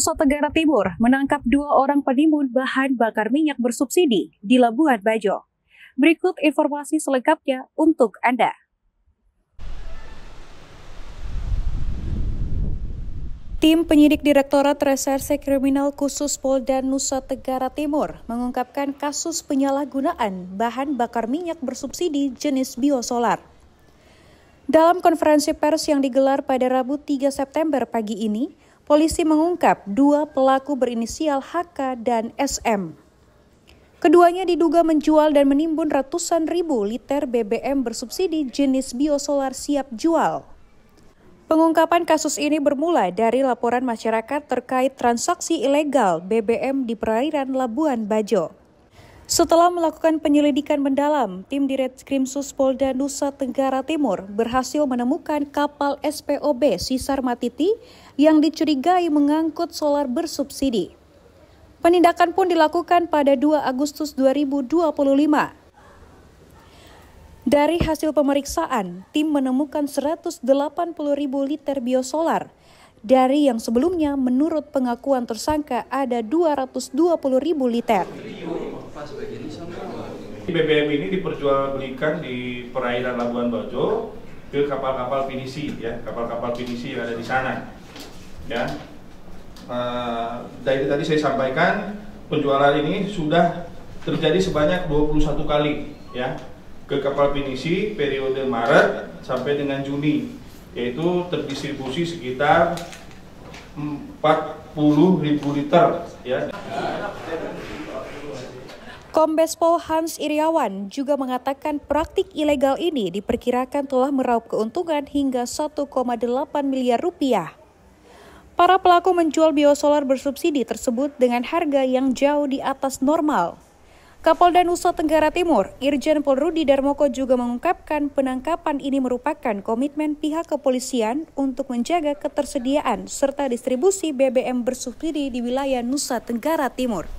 Nusa Tenggara Timur menangkap 2 orang penimbun bahan bakar minyak bersubsidi di Labuan Bajo. Berikut informasi selengkapnya untuk Anda. Tim penyidik Direktorat Reserse Kriminal Khusus Polda Nusa Tenggara Timur mengungkapkan kasus penyalahgunaan bahan bakar minyak bersubsidi jenis biosolar. Dalam konferensi pers yang digelar pada Rabu 3 September pagi ini, polisi mengungkap 2 pelaku berinisial HK dan SM. Keduanya diduga menjual dan menimbun ratusan ribu liter BBM bersubsidi jenis biosolar siap jual. Pengungkapan kasus ini bermula dari laporan masyarakat terkait transaksi ilegal BBM di perairan Labuan Bajo. Setelah melakukan penyelidikan mendalam, tim Ditreskrimsus Polda Nusa Tenggara Timur berhasil menemukan kapal SPOB Sisar Matiti yang dicurigai mengangkut solar bersubsidi. Penindakan pun dilakukan pada 2 Agustus 2025. Dari hasil pemeriksaan, tim menemukan 180.000 liter biosolar, dari yang sebelumnya menurut pengakuan tersangka ada 220.000 liter. BBM ini diperjualbelikan di perairan Labuan Bajo ke kapal-kapal pinisi, ya, kapal-kapal pinisi yang ada di sana. Ya, dari tadi saya sampaikan penjualan ini sudah terjadi sebanyak 21 kali, ya, ke kapal pinisi periode Maret sampai dengan Juni, yaitu terdistribusi sekitar 40.000 liter, ya. Kombes Pol Hans Iriawan juga mengatakan praktik ilegal ini diperkirakan telah meraup keuntungan hingga 1,8 miliar rupiah. Para pelaku menjual biosolar bersubsidi tersebut dengan harga yang jauh di atas normal. Kapolda Nusa Tenggara Timur, Irjen Pol Rudi Darmoko juga mengungkapkan penangkapan ini merupakan komitmen pihak kepolisian untuk menjaga ketersediaan serta distribusi BBM bersubsidi di wilayah Nusa Tenggara Timur.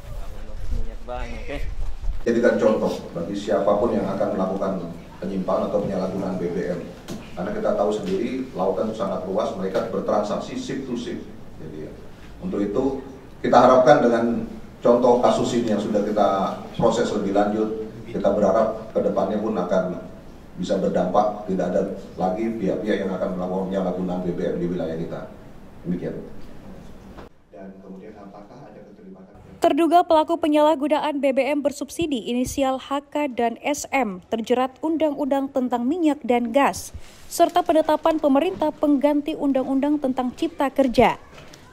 Jadikan contoh bagi siapapun yang akan melakukan penyimpangan atau penyalahgunaan BBM. Karena kita tahu sendiri lautan sangat luas, mereka bertransaksi ship to ship. Jadi untuk itu kita harapkan dengan contoh kasus ini yang sudah kita proses lebih lanjut, kita berharap ke depannya pun akan bisa berdampak, tidak ada lagi pihak-pihak yang akan melakukan penyalahgunaan BBM di wilayah kita. Demikian. Dan kemudian apakah ada keterlibatan? Terduga pelaku penyalahgunaan BBM bersubsidi inisial HK dan SM terjerat Undang-Undang tentang Minyak dan Gas, serta penetapan pemerintah pengganti Undang-Undang tentang Cipta Kerja.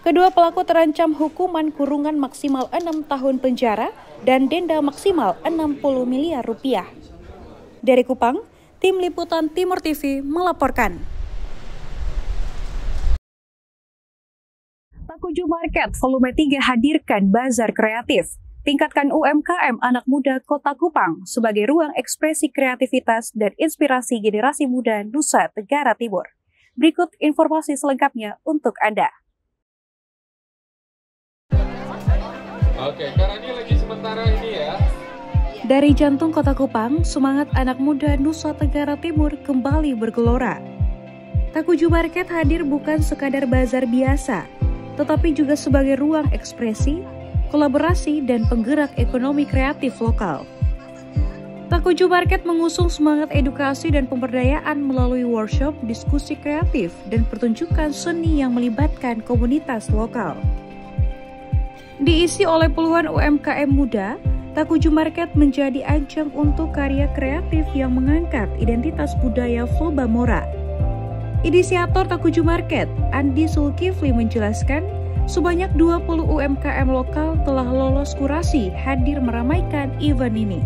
Kedua pelaku terancam hukuman kurungan maksimal 6 tahun penjara dan denda maksimal 60 miliar rupiah. Dari Kupang, Tim Liputan Timur TV melaporkan. Takuju Market Volume 3 hadirkan bazar kreatif. Tingkatkan UMKM anak muda Kota Kupang sebagai ruang ekspresi kreativitas dan inspirasi generasi muda Nusa Tenggara Timur. Berikut informasi selengkapnya untuk Anda. Oke, karena ini lagi sementara ini ya. Dari jantung Kota Kupang, semangat anak muda Nusa Tenggara Timur kembali bergelora. Takuju Market hadir bukan sekadar bazar biasa, tetapi juga sebagai ruang ekspresi, kolaborasi, dan penggerak ekonomi kreatif lokal. Takuju Market mengusung semangat edukasi dan pemberdayaan melalui workshop, diskusi kreatif, dan pertunjukan seni yang melibatkan komunitas lokal. Diisi oleh puluhan UMKM muda, Takuju Market menjadi ajang untuk karya kreatif yang mengangkat identitas budaya Flobamora. Inisiator Takuju Market, Andi Sulkifli menjelaskan, sebanyak 20 UMKM lokal telah lolos kurasi hadir meramaikan event ini.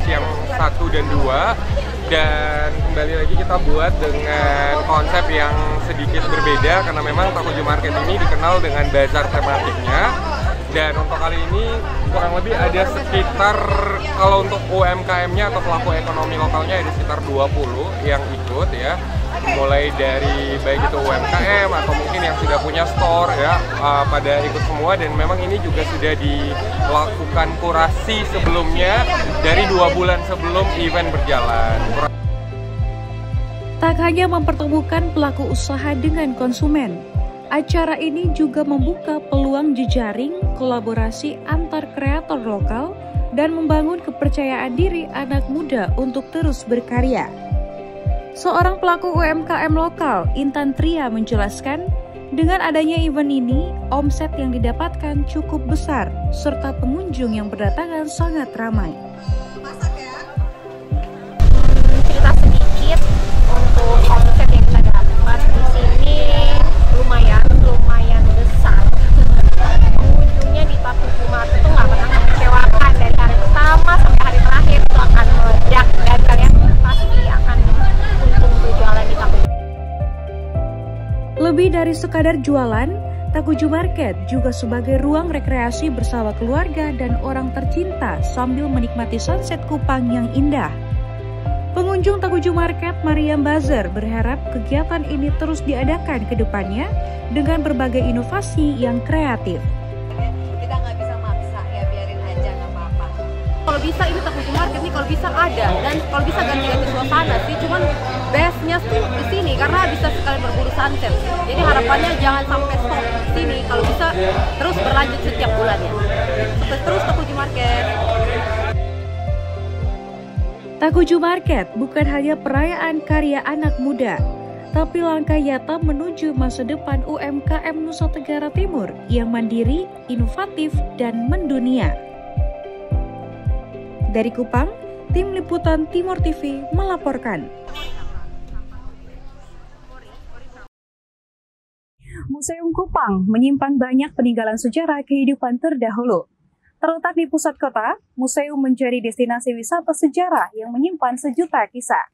Yang 1 dan 2, dan kembali lagi kita buat dengan konsep yang sedikit berbeda karena memang Takuju Market ini dikenal dengan bazar tematiknya. Dan untuk kali ini kurang lebih ada sekitar, kalau untuk UMKM-nya atau pelaku ekonomi lokalnya ada sekitar 20 yang ikut ya. Mulai dari baik itu UMKM atau mungkin yang sudah punya store ya, pada ikut semua. Dan memang ini juga sudah dilakukan kurasi sebelumnya dari 2 bulan sebelum event berjalan. Tak hanya mempertemukan pelaku usaha dengan konsumen, Acara ini juga membuka peluang jejaring kolaborasi antar kreator lokal dan membangun kepercayaan diri anak muda untuk terus berkarya. Seorang pelaku UMKM lokal, Intan Tria, menjelaskan, dengan adanya event ini, omset yang didapatkan cukup besar, serta pengunjung yang berdatangan sangat ramai. Cerita sedikit untuk omset yang kita dapat di sini lumayan besar. Pengunjungnya di Taku Jumarket itu nggak pernah mengecewakan, dari hari pertama sampai hari terakhir itu akan meledak dan kalian pasti akan untung untuk jualan di Taku. Lebih dari sekadar jualan, Takuju Market juga sebagai ruang rekreasi bersama keluarga dan orang tercinta sambil menikmati sunset Kupang yang indah. Pengunjung Takuju Market, Mariam Bazar, berharap kegiatan ini terus diadakan ke depannya dengan berbagai inovasi yang kreatif. Kita nggak bisa maksa, ya biarin aja, nggak apa-apa. Kalau bisa ini Takuju Market nih, kalau bisa ada, dan kalau bisa ganti-ganti suasana sih, cuman bestnya tuh di sini karena bisa sekali berburu sunset. Jadi harapannya jangan sampai stop di sini, kalau bisa terus berlanjut setiap bulannya. Sukses terus Takuju Market. Takuju Market bukan hanya perayaan karya anak muda, tapi langkah nyata menuju masa depan UMKM Nusa Tenggara Timur yang mandiri, inovatif, dan mendunia. Dari Kupang, Tim Liputan Timor TV melaporkan. Museum Kupang menyimpan banyak peninggalan sejarah kehidupan terdahulu. Terletak di pusat kota, museum menjadi destinasi wisata sejarah yang menyimpan sejuta kisah.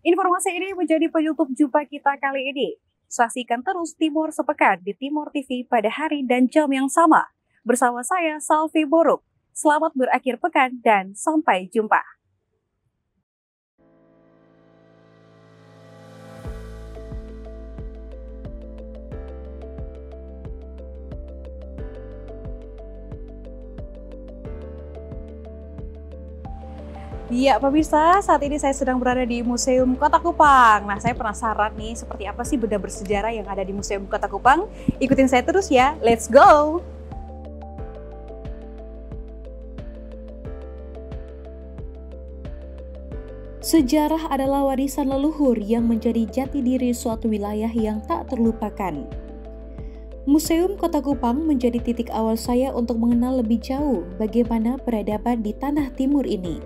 Informasi ini menjadi penutup jumpa kita kali ini. Saksikan terus Timor Sepekan di Timor TV pada hari dan jam yang sama. Bersama saya, Salvi Boruk. Selamat berakhir pekan dan sampai jumpa. Ya pemirsa, saat ini saya sedang berada di Museum Kota Kupang. Nah, saya penasaran nih seperti apa sih benda bersejarah yang ada di Museum Kota Kupang. Ikutin saya terus ya, let's go! Sejarah adalah warisan leluhur yang menjadi jati diri suatu wilayah yang tak terlupakan. Museum Kota Kupang menjadi titik awal saya untuk mengenal lebih jauh bagaimana peradaban di tanah timur ini.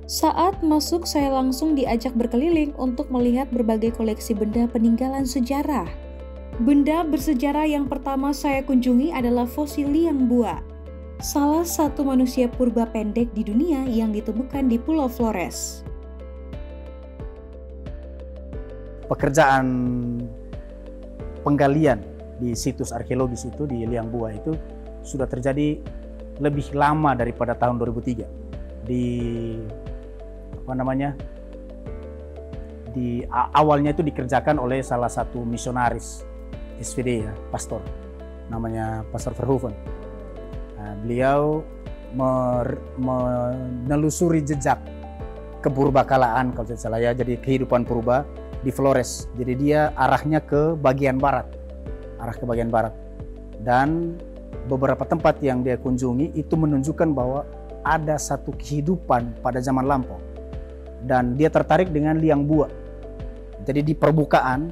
Saat masuk, saya langsung diajak berkeliling untuk melihat berbagai koleksi benda peninggalan sejarah. Benda bersejarah yang pertama saya kunjungi adalah fosil liang bua, salah satu manusia purba pendek di dunia yang ditemukan di Pulau Flores. Pekerjaan penggalian di situs arkeologis itu di liang bua itu sudah terjadi lebih lama daripada tahun 2003. Awalnya itu dikerjakan oleh salah satu misionaris SVD ya, pastor, namanya Pastor Verhoeven. Nah, beliau menelusuri jejak kepurbakalaan kalau tidak salah ya, jadi kehidupan purba di Flores. Jadi dia arahnya ke bagian barat, dan beberapa tempat yang dia kunjungi itu menunjukkan bahwa ada satu kehidupan pada zaman lampau. Dan dia tertarik dengan liang bua. Jadi di permukaan,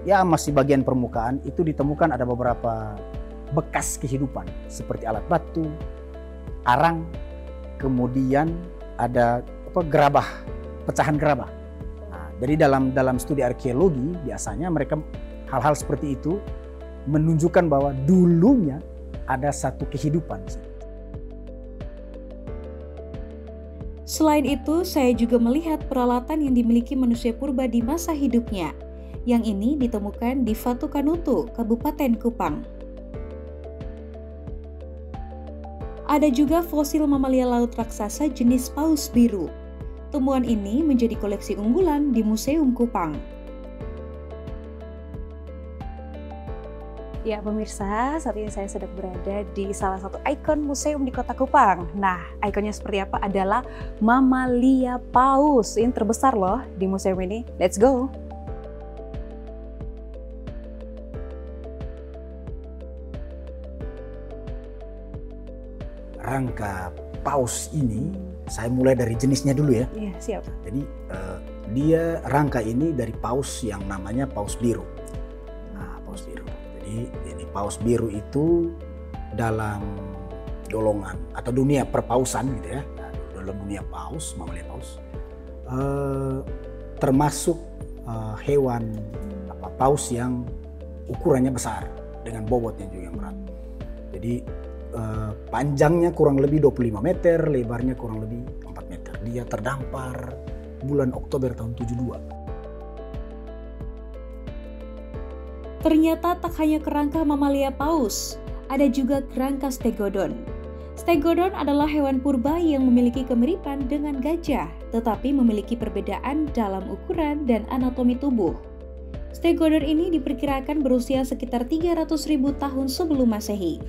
ya masih bagian permukaan, itu ditemukan ada beberapa bekas kehidupan seperti alat batu, arang, kemudian ada gerabah, pecahan gerabah. Nah, jadi dalam studi arkeologi biasanya mereka hal-hal seperti itu menunjukkan bahwa dulunya ada satu kehidupan. Selain itu, saya juga melihat peralatan yang dimiliki manusia purba di masa hidupnya. Yang ini ditemukan di Fatu Kanutu, Kabupaten Kupang. Ada juga fosil mamalia laut raksasa jenis paus biru. Temuan ini menjadi koleksi unggulan di Museum Kupang. Ya pemirsa, saat ini saya sedang berada di salah satu ikon museum di Kota Kupang. Nah, ikonnya seperti apa adalah mamalia paus. Ini terbesar loh di museum ini. Let's go! rangka paus ini, saya mulai dari jenisnya dulu ya. Iya, siap. Jadi dia rangka ini dari paus yang namanya paus biru. Nah, paus biru. Jadi ini paus biru itu dalam golongan atau dunia perpausan gitu ya. Nah, dalam dunia paus, mamalia paus, termasuk hewan paus yang ukurannya besar dengan bobotnya juga yang berat. Jadi panjangnya kurang lebih 25 meter, lebarnya kurang lebih 4 meter. Dia terdampar bulan Oktober tahun 72. Ternyata tak hanya kerangka mamalia paus, ada juga kerangka stegodon. Stegodon adalah hewan purba yang memiliki kemiripan dengan gajah, tetapi memiliki perbedaan dalam ukuran dan anatomi tubuh. Stegodon ini diperkirakan berusia sekitar 300.000 tahun sebelum Masehi.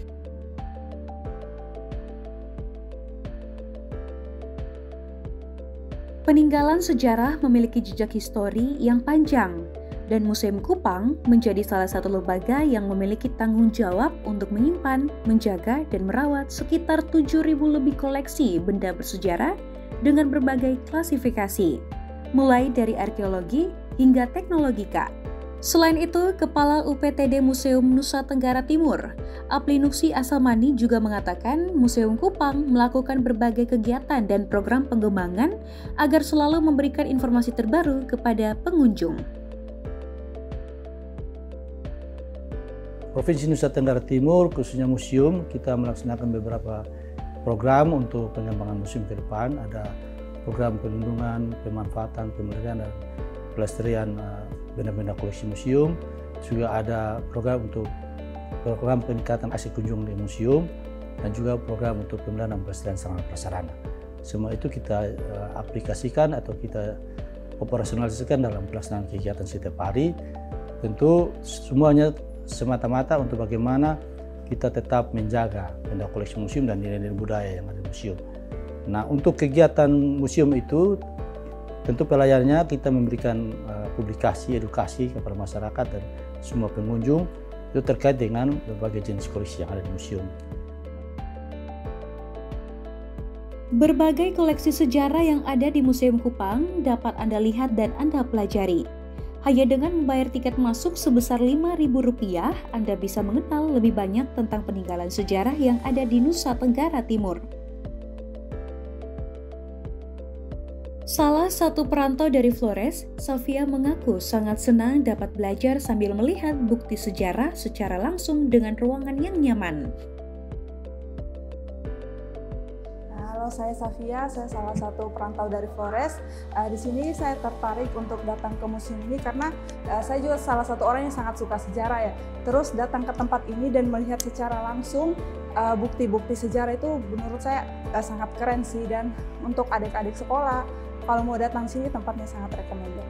Peninggalan sejarah memiliki jejak histori yang panjang, dan Museum Kupang menjadi salah satu lembaga yang memiliki tanggung jawab untuk menyimpan, menjaga, dan merawat sekitar 7.000 lebih koleksi benda bersejarah dengan berbagai klasifikasi, mulai dari arkeologi hingga teknologika. Selain itu, Kepala UPTD Museum Nusa Tenggara Timur, Aplinuksi Asalmani juga mengatakan Museum Kupang melakukan berbagai kegiatan dan program pengembangan agar selalu memberikan informasi terbaru kepada pengunjung. Provinsi Nusa Tenggara Timur, khususnya museum, kita melaksanakan beberapa program untuk pengembangan museum ke depan. Ada program perlindungan, pemanfaatan, pemeliharaan, dan pelestarian benda-benda koleksi museum. Juga ada program untuk program peningkatan aset kunjung di museum, dan juga program untuk pemeliharaan dan pelestarian sarana prasarana. Semua itu kita aplikasikan atau kita operasionalisasikan dalam pelaksanaan kegiatan setiap hari. Tentu semuanya semata-mata untuk bagaimana kita tetap menjaga benda koleksi museum dan nilai-nilai budaya yang ada di museum. Nah, untuk kegiatan museum itu tentu pelayanannya kita memberikan publikasi, edukasi kepada masyarakat dan semua pengunjung itu terkait dengan berbagai jenis koleksi yang ada di museum. Berbagai koleksi sejarah yang ada di Museum Kupang dapat Anda lihat dan Anda pelajari. Hanya dengan membayar tiket masuk sebesar Rp5.000, Anda bisa mengenal lebih banyak tentang peninggalan sejarah yang ada di Nusa Tenggara Timur. Salah satu perantau dari Flores, Safia mengaku sangat senang dapat belajar sambil melihat bukti sejarah secara langsung dengan ruangan yang nyaman. Halo, saya Safia, saya salah satu perantau dari Flores. Di sini saya tertarik untuk datang ke museum ini karena saya juga salah satu orang yang sangat suka sejarah ya. Terus datang ke tempat ini dan melihat secara langsung bukti-bukti sejarah itu menurut saya sangat keren sih. Dan untuk adik-adik sekolah, kalau mau datang sini tempatnya sangat recommended.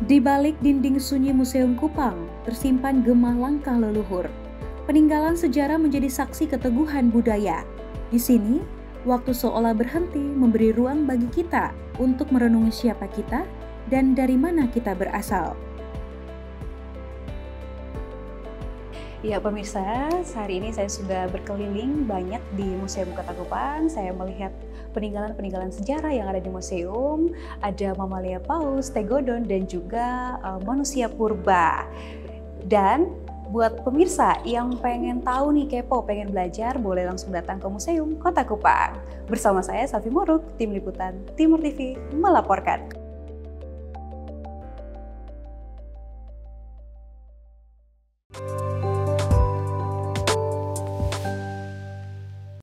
Di balik dinding sunyi Museum Kupang tersimpan gema langkah leluhur. Peninggalan sejarah menjadi saksi keteguhan budaya. Di sini, waktu seolah berhenti memberi ruang bagi kita untuk merenungi siapa kita dan dari mana kita berasal. Ya pemirsa, hari ini saya sudah berkeliling banyak di Museum Kota Kupang. Saya melihat peninggalan-peninggalan sejarah yang ada di museum. Ada mamalia paus, stegodon, dan juga manusia purba. Dan buat pemirsa yang pengen tahu nih, kepo, pengen belajar, boleh langsung datang ke Museum Kota Kupang. Bersama saya Safi Moruk, Tim Liputan Timur TV melaporkan.